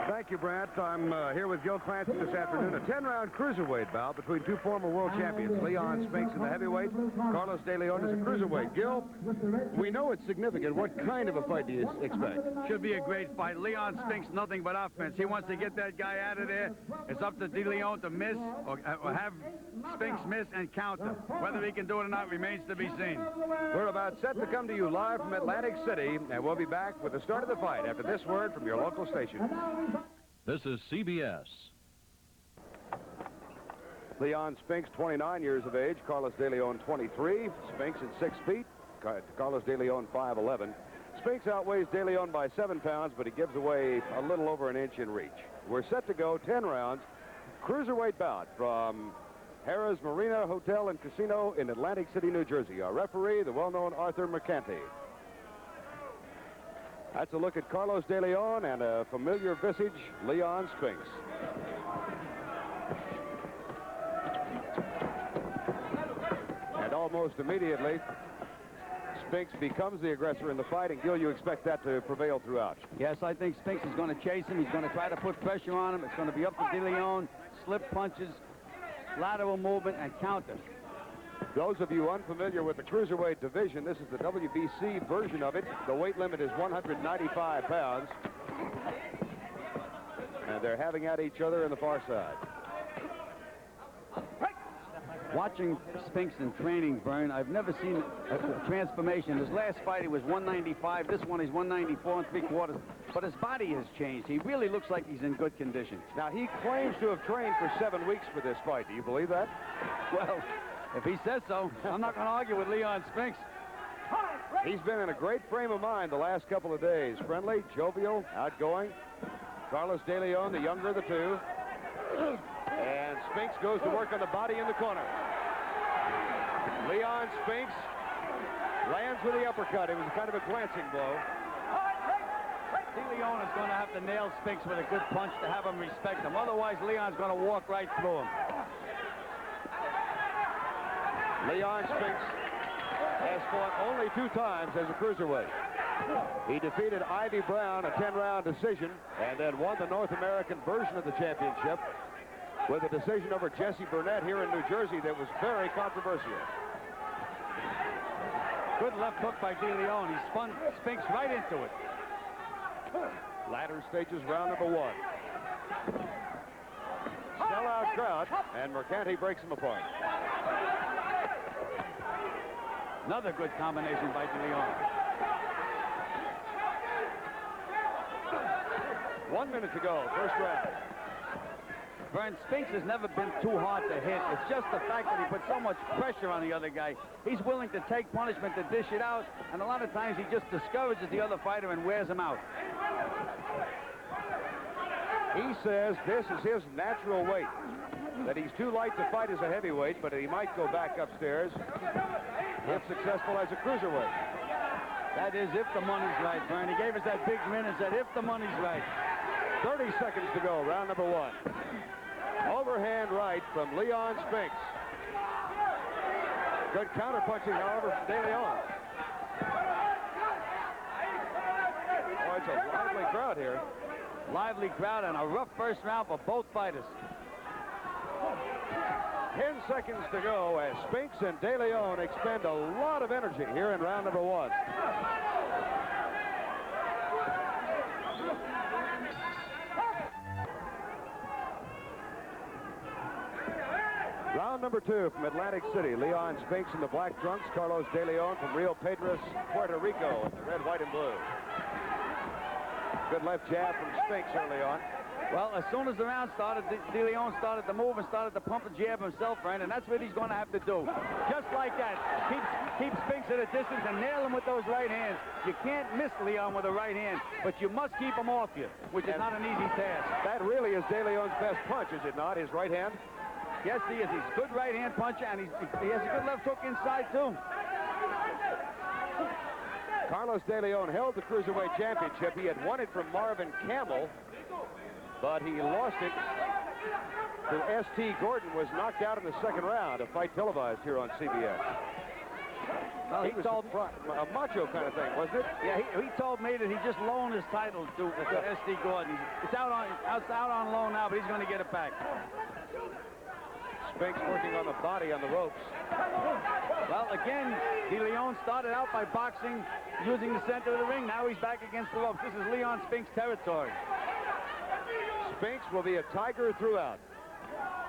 Thank you, Brant. I'm here with Gil Clancy this afternoon. A 10-round cruiserweight bout between two former world champions, Leon Spinks in the heavyweight, Carlos DeLeon is a cruiserweight. Gil, we know it's significant. What kind of a fight do you expect? Should be a great fight. Leon Spinks, nothing but offense. He wants to get that guy out of there. It's up to DeLeon to miss or have Spinks miss and counter. Whether he can do it or not remains to be seen. We're about set to come to you live from Atlantic City, and we'll be back with the start of the fight after this word from your local station. This is CBS. Leon Spinks, 29 years of age. Carlos DeLeon, 23. Spinks at 6 feet. Carlos DeLeon, 5'11". Spinks outweighs DeLeon by 7 pounds, but he gives away a little over an inch in reach. We're set to go 10 rounds. Cruiserweight bout from Harrah's Marina Hotel and Casino in Atlantic City, New Jersey. Our referee, the well-known Arthur Mercanti. That's a look at Carlos DeLeon and a familiar visage, Leon Spinks. And almost immediately, Spinks becomes the aggressor in the fight, and Gil, you expect that to prevail throughout. Yes, I think Spinks is going to chase him. He's going to try to put pressure on him. It's going to be up to DeLeon, slip punches, lateral movement, and counter. Those of you unfamiliar with the cruiserweight division, this is the WBC version of it. The weight limit is 195 pounds. And they're having at each other in the far side. Watching Spinks in training, Vern, I've never seen a transformation. His last fight, he was 195. This one, he's 194 3/4. But his body has changed. He really looks like he's in good condition. Now, he claims to have trained for 7 weeks for this fight. Do you believe that? Well, if he says so, I'm not going to argue with Leon Spinks. He's been in a great frame of mind the last couple of days. Friendly, jovial, outgoing. Carlos DeLeon, the younger of the two. And Spinks goes to work on the body in the corner. Leon Spinks lands with the uppercut. It was kind of a glancing blow. DeLeon is going to have to nail Spinks with a good punch to have him respect him. Otherwise, Leon's going to walk right through him. Leon Spinks has fought only 2 times as a cruiserweight. He defeated Ivy Brown, a 10-round decision, and then won the North American version of the championship with a decision over Jesse Burnett here in New Jersey that was very controversial. Good left hook by DeLeon. He spun Spinks right into it. Latter stages, round number 1. Sellout crowd, and Mercanti breaks him apart. Another good combination by DeLeon. 1 minute to go, first round. Vern, Spinks has never been too hard to hit. It's just the fact that he put so much pressure on the other guy. He's willing to take punishment to dish it out, and a lot of times he just discourages the other fighter and wears him out. He says this is his natural weight, that he's too light to fight as a heavyweight, but he might go back upstairs if successful as a cruiserweight. That is if the money's right, Vern. He gave us that big grin and said, if the money's right. 30 seconds to go, round number 1. Overhand right from Leon Spinks. Good counter-punching, however, from DeLeon. Oh, it's a lively crowd here. Lively crowd and a rough first round for both fighters. 10 seconds to go as Spinks and DeLeon expend a lot of energy here in round number 1. Round number 2 from Atlantic City. Leon Spinks in the black trunks. Carlos DeLeon from Rio Pedras, Puerto Rico in the red, white, and blue. Good left jab from Spinks early on. Well, as soon as the round started, DeLeon started to move and started to pump and jab himself, Vern, and that's what he's going to have to do. Just like that. Keep Spinks at a distance and nail him with those right hands. You can't miss Leon with a right hand, but you must keep him off you, which is not an easy task. That really is DeLeon's best punch, is it not? His right hand? Yes, he is. He's a good right hand puncher, and he has a good left hook inside, too. Carlos DeLeon held the Cruiserweight Championship. He had won it from Marvin Campbell, but he lost it to S.T. Gordon, was knocked out in the second round. A fight televised here on CBS. Well, He was a macho kind of thing, wasn't it? Yeah, he told me that he just loaned his title to S.D. Gordon. It's out on loan now, but he's going to get it back. Spinks working on the body on the ropes. Well, again, DeLeon started out by boxing using the center of the ring. Now he's back against the ropes. This is Leon Spinks territory. Spinks will be a tiger throughout.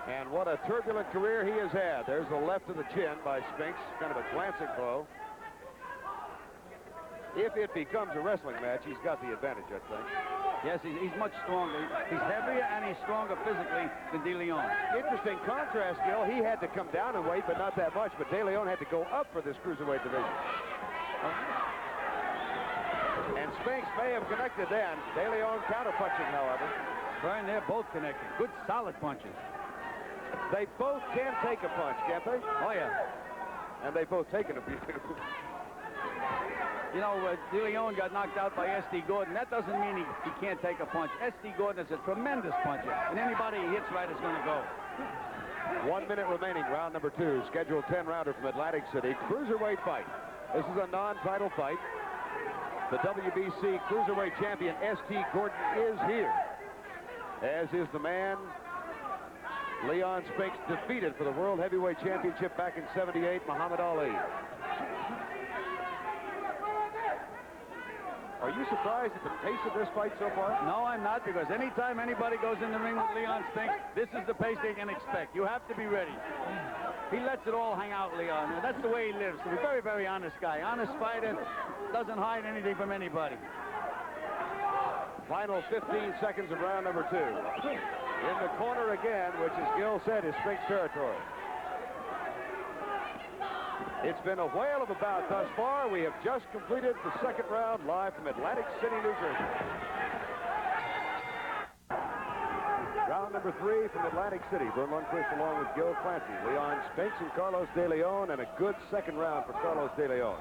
And what a turbulent career he has had. There's the left of the chin by Spinks, kind of a glancing blow. If it becomes a wrestling match, he's got the advantage, I think. Yes, he's much stronger. He's heavier and he's stronger physically than DeLeon. Interesting contrast, Gil. He had to come down in weight, but not that much. But DeLeon had to go up for this cruiserweight division. And Spinks may have connected then. DeLeon counterpunching, however. Brian, they're both connected. Good, solid punches. They both can take a punch, can't they? Oh, yeah. And they've both taken a few. You know, DeLeon got knocked out by S.D. Gordon. That doesn't mean he can't take a punch. S.D. Gordon is a tremendous puncher, and anybody he hits right is going to go. 1 minute remaining, round number 2. Scheduled 10-rounder from Atlantic City. Cruiserweight fight. This is a non-title fight. The WBC Cruiserweight champion, S.D. Gordon, is here. As is the man Leon Spinks defeated for the World Heavyweight Championship back in '78, Muhammad Ali. Are you surprised at the pace of this fight so far? No, I'm not, because anytime anybody goes in the ring with Leon Spinks, this is the pace they can expect. You have to be ready. He lets it all hang out, Leon. And that's the way he lives. He's a very, very honest guy. Honest fighter, doesn't hide anything from anybody. Final 15 seconds of round number 2. In the corner again, which, as Gil said, is Spinks territory. It's been a whale of a bout thus far. We have just completed the second round live from Atlantic City, New Jersey. Round number 3 from Atlantic City. Vern Lundquist along with Gil Clancy, Leon Spinks, and Carlos DeLeon, and a good second round for Carlos DeLeon.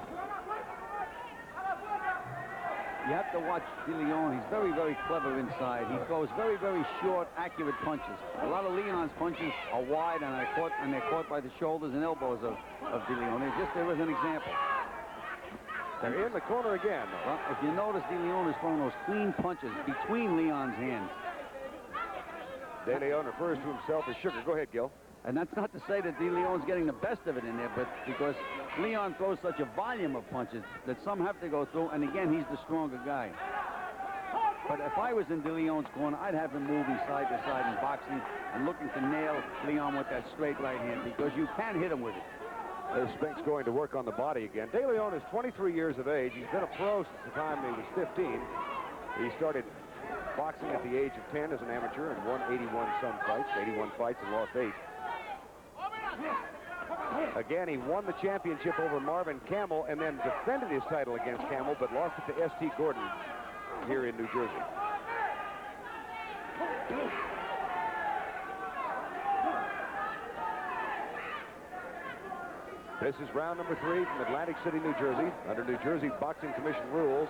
You have to watch DeLeon. He's very, very clever inside. He throws very, very short, accurate punches. A lot of Leon's punches are wide, and they're caught by the shoulders and elbows of DeLeon. There is an example. They're in the corner again. Well, if you notice, DeLeon is throwing those clean punches between Leon's hands. DeLeon refers to himself as sugar. Go ahead, Gil. And that's not to say that DeLeon's getting the best of it in there, but because Leon throws such a volume of punches that some have to go through, and again, he's the stronger guy. But if I was in DeLeon's corner, I'd have him moving side to side in boxing and looking to nail Leon with that straight right hand, because you can hit him with it. There's Spinks going to work on the body again. DeLeon is 23 years of age. He's been a pro since the time he was 15. He started boxing at the age of 10 as an amateur and won 81 fights and lost 8. Again, he won the championship over Marvin Campbell and then defended his title against Campbell, but lost it to S.T. Gordon here in New Jersey. This is round number 3 from Atlantic City, New Jersey. Under New Jersey Boxing Commission rules,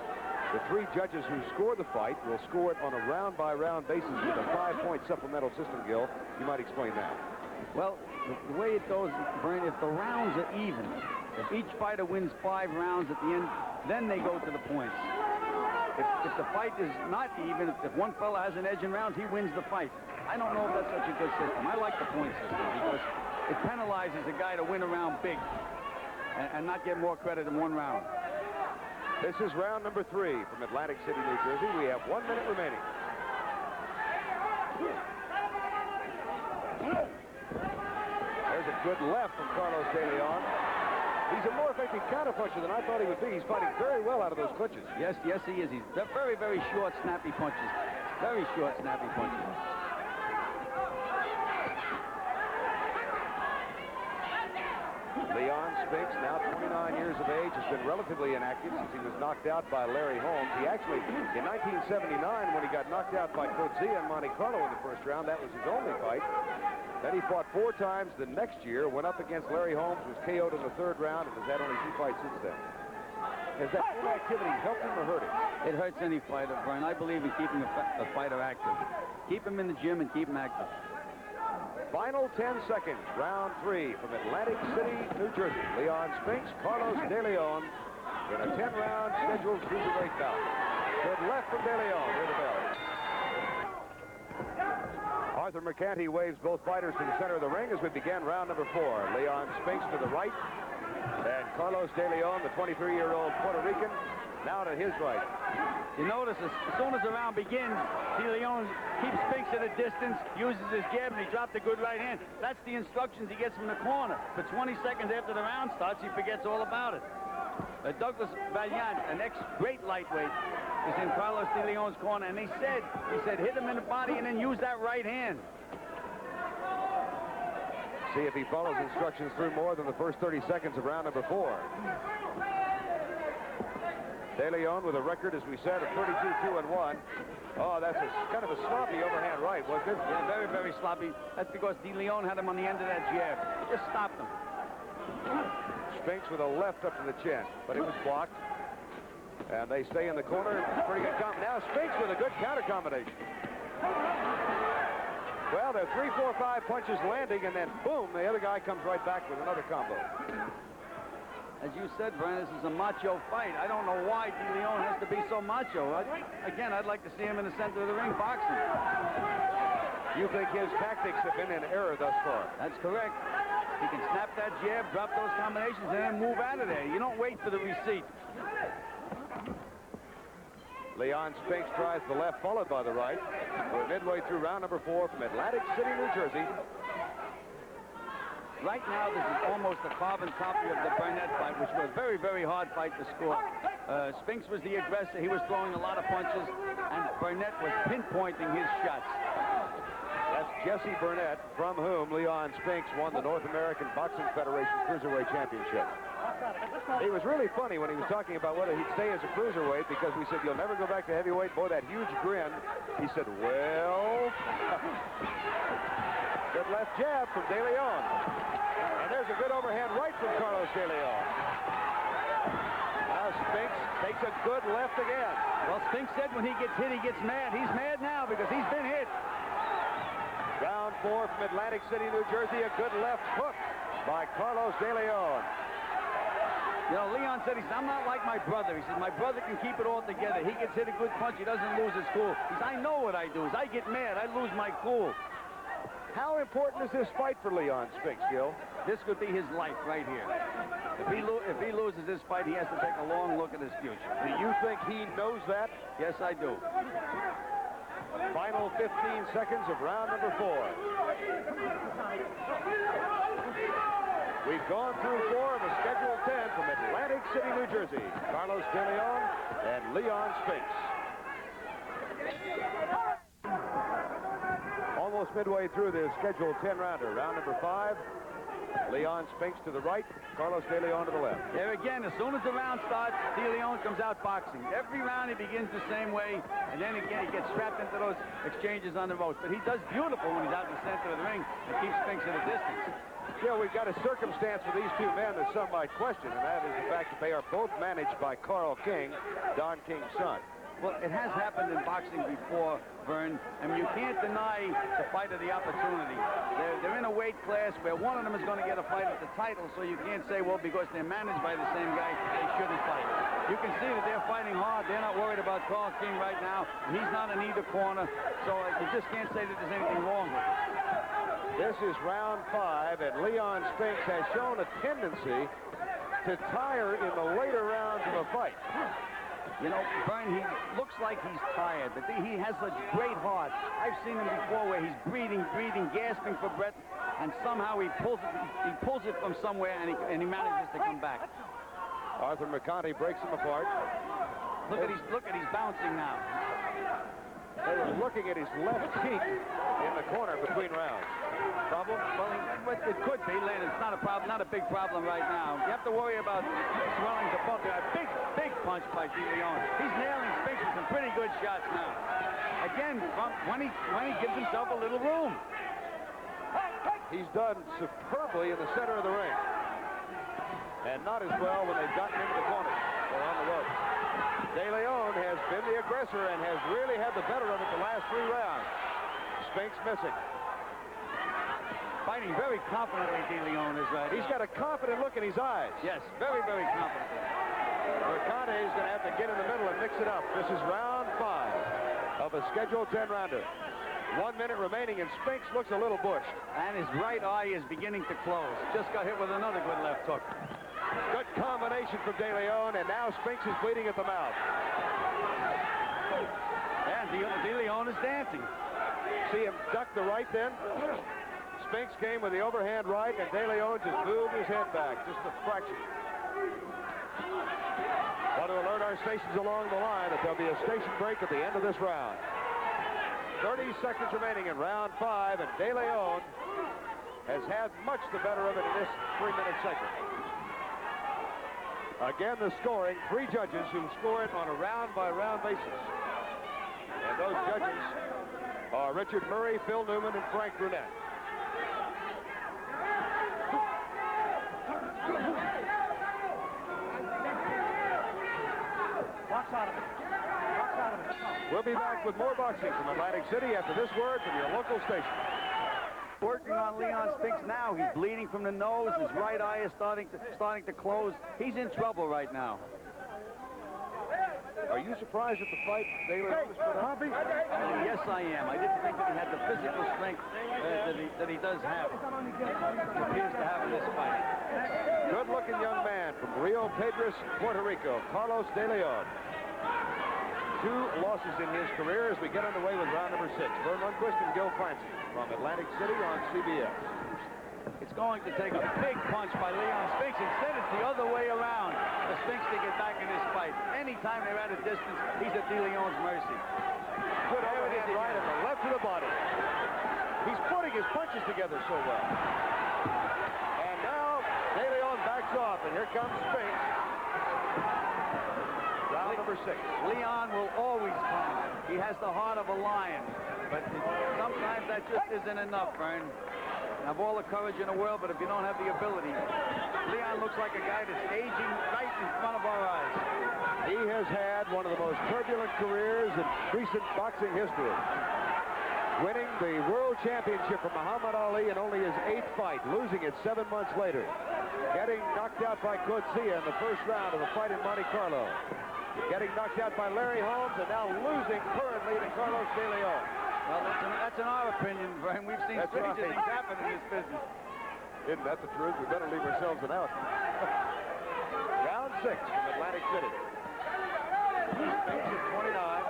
the 3 judges who score the fight will score it on a round-by-round basis with a 5-point supplemental system, Gil. You might explain that. Well, the way it goes, Brian, if the rounds are even, if each fighter wins 5 rounds at the end, then they go to the points. If the fight is not even, if one fella has an edge in rounds, he wins the fight. I don't know if that's such a good system. I like the point system because it penalizes a guy to win a round big and not get more credit in 1 round. This is round number 3 from Atlantic City, New Jersey. We have 1 minute remaining. There's a good left from Carlos DeLeon. He's a more effective counterpuncher than I thought he would be. He's fighting very well out of those clinches. Yes, yes, he is. He's very, very short, snappy punches. Very short, snappy punches. Leon Spinks, now 29 years of age, has been relatively inactive since he was knocked out by Larry Holmes. He actually, in 1979, when he got knocked out by Coetzee in Monte Carlo in the first round, that was his only fight. Then he fought 4 times the next year, went up against Larry Holmes, was KO'd in the 3rd round, and has had only 2 fights since then. Has that inactivity helped him or hurt him? It hurts any fighter, Brian. I believe in keeping a fighter active. Keep him in the gym and keep him active. Final 10 seconds, round 3 from Atlantic City, New Jersey. Leon Spinks, Carlos DeLeon in a 10-round scheduled cruiserweight bout. Good left from DeLeon. Hear the bell. Arthur McCanty waves both fighters to the center of the ring as we begin round number 4. Leon Spinks to the right, and Carlos DeLeon, the 23-year-old Puerto Rican, now to his right. You notice as soon as the round begins, DeLeon keeps Spinks at a distance, uses his jab, and he dropped a good right hand. That's the instructions he gets from the corner. For 20 seconds after the round starts, he forgets all about it. Douglas Valiant, an ex-great lightweight, is in Carlos DeLeon's corner, and he said, hit him in the body and then use that right hand. See if he follows instructions through more than the first 30 seconds of round number 4. DeLeon with a record, as we said, of 32-2-1. Oh, that's kind of a sloppy overhand right, wasn't it? Yeah, very, very sloppy. That's because DeLeon had him on the end of that jab. Just stopped him. Spinks with a left up to the chin, but it was blocked. And they stay in the corner. Pretty good comp. Now Spinks with a good counter combination. Well, they're 3, 4, 5 punches landing, and then boom, the other guy comes right back with another combo. As you said, Brian, this is a macho fight. I don't know why DeLeon has to be so macho. Again, I'd like to see him in the center of the ring boxing. You think his tactics have been in error thus far? That's correct. He can snap that jab, drop those combinations, and then move out of there. You don't wait for the receipt. Leon Spinks tries the left, followed by the right. We're midway through round number 4 from Atlantic City, New Jersey. Right now, this is almost a carbon copy of the Burnett fight, which was a very, very hard fight to score. Spinks was the aggressor. He was throwing a lot of punches, and Burnett was pinpointing his shots. That's Jesse Burnett, from whom Leon Spinks won the North American Boxing Federation Cruiserweight Championship. He was really funny when he was talking about whether he'd stay as a cruiserweight, because we said, you'll never go back to heavyweight. Boy, that huge grin. He said, well... Good left jab from DeLeon. And there's a good overhand right from Carlos DeLeon. Now Spinks takes a good left again. Well, Spinks said when he gets hit, he gets mad. He's mad now because he's been hit. Round 4 from Atlantic City, New Jersey. A good left hook by Carlos DeLeon. You know, Leon said, I'm not like my brother. He says, my brother can keep it all together. He gets hit a good punch. He doesn't lose his cool. He says, I know what I do. I get mad. I lose my cool. How important is this fight for Leon Spinks, Gil? This could be his life right here. If he loses this fight, he has to take a long look at his future. Do you think he knows that? Yes, I do. Final 15 seconds of round number 4. We've gone through 4 of a scheduled 10 from Atlantic City, New Jersey. Carlos DeLeon and Leon Spinks. Almost midway through the scheduled 10-rounder. Round number 5. Leon Spinks to the right, Carlos DeLeon to the left. There again, as soon as the round starts, DeLeon comes out boxing. Every round he begins the same way, and then again he gets strapped into those exchanges on the ropes. But he does beautiful when he's out in the center of the ring and keeps Spinks at a distance. Yeah, we've got a circumstance for these two men that some might question, and that is the fact that they are both managed by Carl King, Don King's son. Well, it has happened in boxing before, Vern. I mean, you can't deny the fighter the opportunity. They're in a weight class where one of them is going to get a fight at the title, so you can't say, well, because they're managed by the same guy, they shouldn't fight. You can see that they're fighting hard. They're not worried about Carl King right now. He's not in either corner, so you just can't say that there's anything wrong with it. This is round 5, and Leon Spinks has shown a tendency to tire in the later rounds of a fight. You know, Vern, he looks like he's tired, but he has such great heart. I've seen him before where he's breathing, gasping for breath, and somehow he pulls it from somewhere, and he manages to come back. Arthur McCanty breaks him apart. Look at he's bouncing now. They were looking at his left cheek in the corner between rounds. Problem? Well, it could be, Lynn. It's not a problem, not a big problem right now. You have to worry about swellings above there. A big punch by DeLeon. He's nailing Spinks with some pretty good shots now. Again, when he gives himself a little room. He's done superbly in the center of the ring. And not as well when they've gotten into the corner or on the ropes. DeLeon has been the aggressor and has really had the better of it the last 3 rounds. Spinks missing. Fighting very confidently, DeLeon is right. He's got a confident look in his eyes. Yes, very, very confident. Mercante is going to have to get in the middle and mix it up. This is round 5 of a scheduled 10-rounder. 1 minute remaining, and Spinks looks a little bushed. And his right eye is beginning to close. Just got hit with another good left hook. Good combination from DeLeon, and now Spinks is bleeding at the mouth. And DeLeon is dancing. See him duck the right then? Spinks came with the overhand right, and DeLeon just moved his head back, just a fraction. Want to alert our stations along the line that there'll be a station break at the end of this round. 30 seconds remaining in round 5, and DeLeon has had much the better of it in this 3-minute segment. Again, the scoring, 3 judges who score it on a round-by-round basis. And those judges are Richard Murray, Phil Newman, and Frank Brunette. We'll be back with more boxing from Atlantic City after this word from your local station. Working on Leon Spinks now. He's bleeding from the nose. His right eye is starting to close. He's in trouble right now. Are you surprised at the fight DeLeon has put up? Yes, I am. I didn't think that he had the physical strength that he does have. Appears to have in this fight. Good-looking young man from Rio Pedras, Puerto Rico, Carlos DeLeon. 2 losses in his career as we get underway with round number 6. Vern Lundquist and Gil Clancy from Atlantic City on CBS. It's going to take a big punch by Leon Spinks. Instead, it's the other way around for Spinks to get back in this fight. Anytime they're at a distance, he's at DeLeon's mercy. Good overhand right and the left to the body. He's putting his punches together so well. And now DeLeon backs off, and here comes Spinks. Round number 6. Leon will always come. He has the heart of a lion. But sometimes that just isn't enough, Vern. You have all the courage in the world, but if you don't have the ability, Leon looks like a guy that's aging right in front of our eyes. He has had one of the most turbulent careers in recent boxing history. Winning the World Championship from Muhammad Ali in only his 8th fight, losing it 7 months later. Getting knocked out by Coetzee in the first round of a fight in Monte Carlo. Getting knocked out by Larry Holmes, and now losing currently to Carlos DeLeon. Well, that's in our opinion, Vern. We've seen strange things happen in this business. Isn't that the truth? We better leave ourselves an out. Round 6 from Atlantic City. Spinks at 29.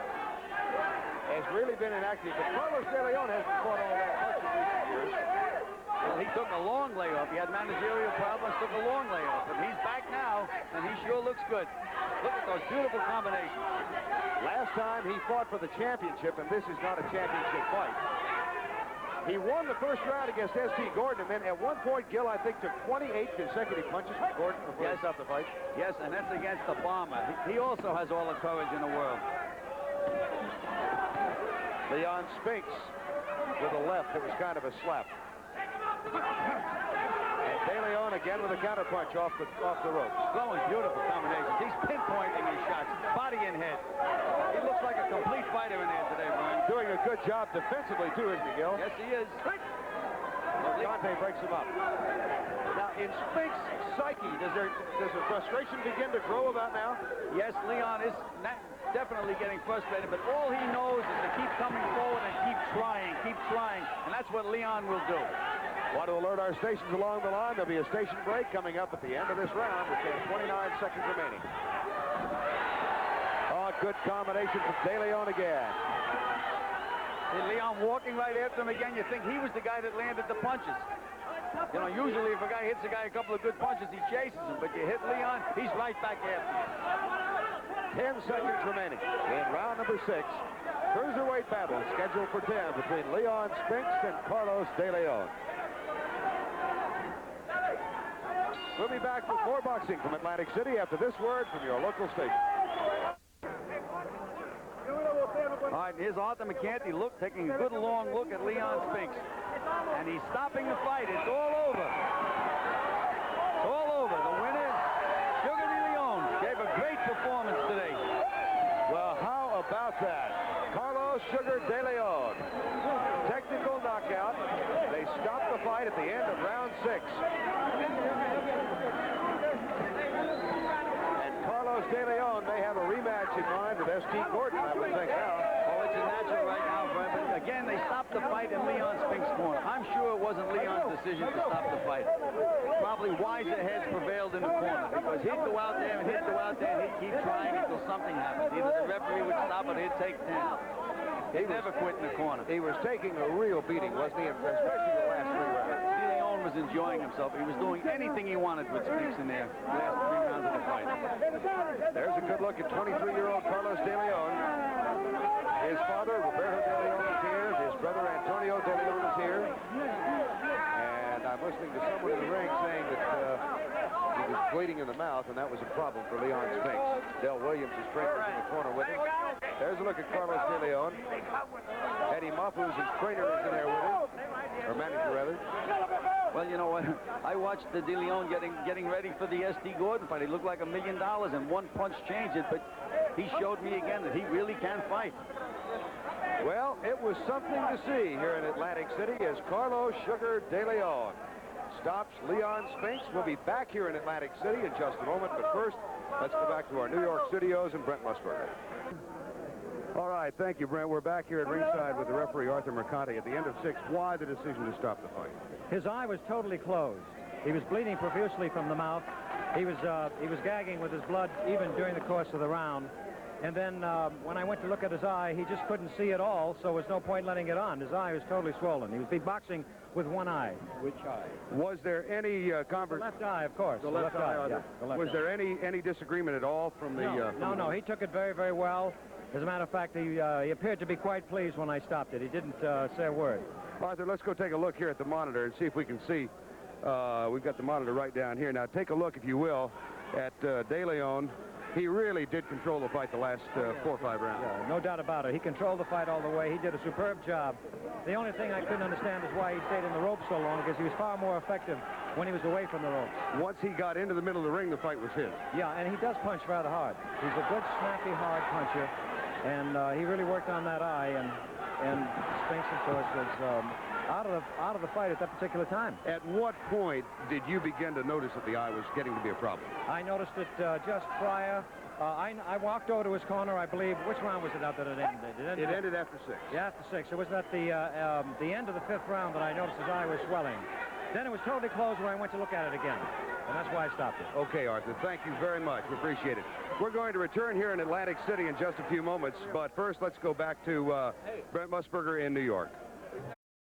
Has really been inactive, but Carlos DeLeon hasn't fought all that much in recent years. Well, he took a long layoff. He had managerial problems, took a long layoff. But he's back now, and he sure looks good. Look at those beautiful combinations. Last time he fought for the championship, and this is not a championship fight. He won the first round against S.T. Gordon, and then at one point, Gil, I think, took 28 consecutive punches from Gordon before he stopped the fight. Yes, and that's against the bomber. He also has all the courage in the world. Leon Spinks with a left that was kind of a slap. And DeLeon again with a counterpunch off the ropes. Throwing beautiful combinations. He's pinpointing his shots, body and head. He looks like a complete fighter in there today, Brian. Doing a good job defensively, too, isn't he, Gil? Yes, he is. Dante breaks him up. Now, in Spinks' psyche, does the frustration begin to grow about now? Yes, Leon is definitely getting frustrated, but all he knows is to keep coming forward and keep trying, and that's what Leon will do. Want to alert our stations along the line. There'll be a station break coming up at the end of this round with 29 seconds remaining. Oh, good combination from DeLeon again. See Leon walking right after him again. You think he was the guy that landed the punches. You know, usually if a guy hits a guy a couple of good punches, he chases him. But you hit Leon, he's right back after you. 10 seconds remaining in round number 6. Cruiserweight battle scheduled for 10 between Leon Spinks and Carlos DeLeon. We'll be back with more boxing from Atlantic City after this word from your local station. All right, here's Arthur McCanty taking a good long look at Leon Spinks. And he's stopping the fight. It's all over. It's all over. The winner, Sugar DeLeon, gave a great performance today. Well, how about that? Carlos Sugar DeLeon. Technical knockout. They stopped the fight. fight at the end of round 6. And Carlos DeLeon may have a rematch in mind with S.T. Gordon, I would think now. Oh, it's a natural right now, Brent. But again, they stopped the fight in Leon Spinks' corner. I'm sure it wasn't Leon's decision to stop the fight. Probably wiser heads prevailed in the corner because he'd go out there and he'd go out there and he'd keep trying until something happened. Either the referee would stop or he'd take 10. He never quit in the corner. He was taking a real beating, wasn't he? Especially the last 3 rounds. DeLeon was enjoying himself. He was doing anything he wanted with Spinks in there the last 3 rounds of the fight. There's a good look at 23-year-old Carlos DeLeon. His father, Roberto DeLeon, is here. His brother, Antonio DeLeon, is here. And I'm listening to someone in the ring saying that he was bleeding in the mouth, and that was a problem for Leon Spinks. Del Williams is training in the corner with him. There's a look at Carlos DeLeon. Eddie Mafu's his trainer is in there with him, or manager rather. Well, you know what? I watched the DeLeon getting ready for the S.D. Gordon fight. He looked like $1 million, and one punch changed it, but he showed me again that he really can fight. Well, it was something to see here in Atlantic City as Carlos Sugar DeLeon stops Leon Spinks. We'll be back here in Atlantic City in just a moment, but first, let's go back to our New York studios and Brent Musburger. All right, thank you, Brent. We're back here at ringside with the referee, Arthur Mercante. At the end of 6, why the decision to stop the fight? His eye was totally closed. He was bleeding profusely from the mouth. He was gagging with his blood even during the course of the round. And then when I went to look at his eye, he just couldn't see at all, so there was no point letting it on. His eye was totally swollen. He was beatboxing with one eye. Which eye? Was there any The left eye, of course. The left eye. Yeah, the left was eye. there any disagreement at all from the... No. He took it very, very well. As a matter of fact, he appeared to be quite pleased when I stopped it. He didn't say a word. Arthur, let's go take a look here at the monitor and see if we can see. We've got the monitor right down here. Now, take a look, if you will, at DeLeon. He really did control the fight the last 4 or 5 rounds. Yeah, no doubt about it. He controlled the fight all the way. He did a superb job. The only thing I couldn't understand is why he stayed in the ropes so long, because he was far more effective when he was away from the ropes. Once he got into the middle of the ring, the fight was his. Yeah, and he does punch rather hard. He's a good, snappy, hard puncher, and he really worked on that eye, and Spinks, of course, was out of the fight at that particular time. At what point did you begin to notice that the eye was getting to be a problem? I noticed it just prior. I walked over to his corner, I believe. Which round was it out that it ended? It ended after 6. Yeah, after 6. It was at the end of the 5th round that I noticed his eye was swelling. Then it was totally closed when I went to look at it again. And that's why I stopped it. Okay, Arthur. Thank you very much. We appreciate it. We're going to return here in Atlantic City in just a few moments. But first, let's go back to Brent Musburger in New York.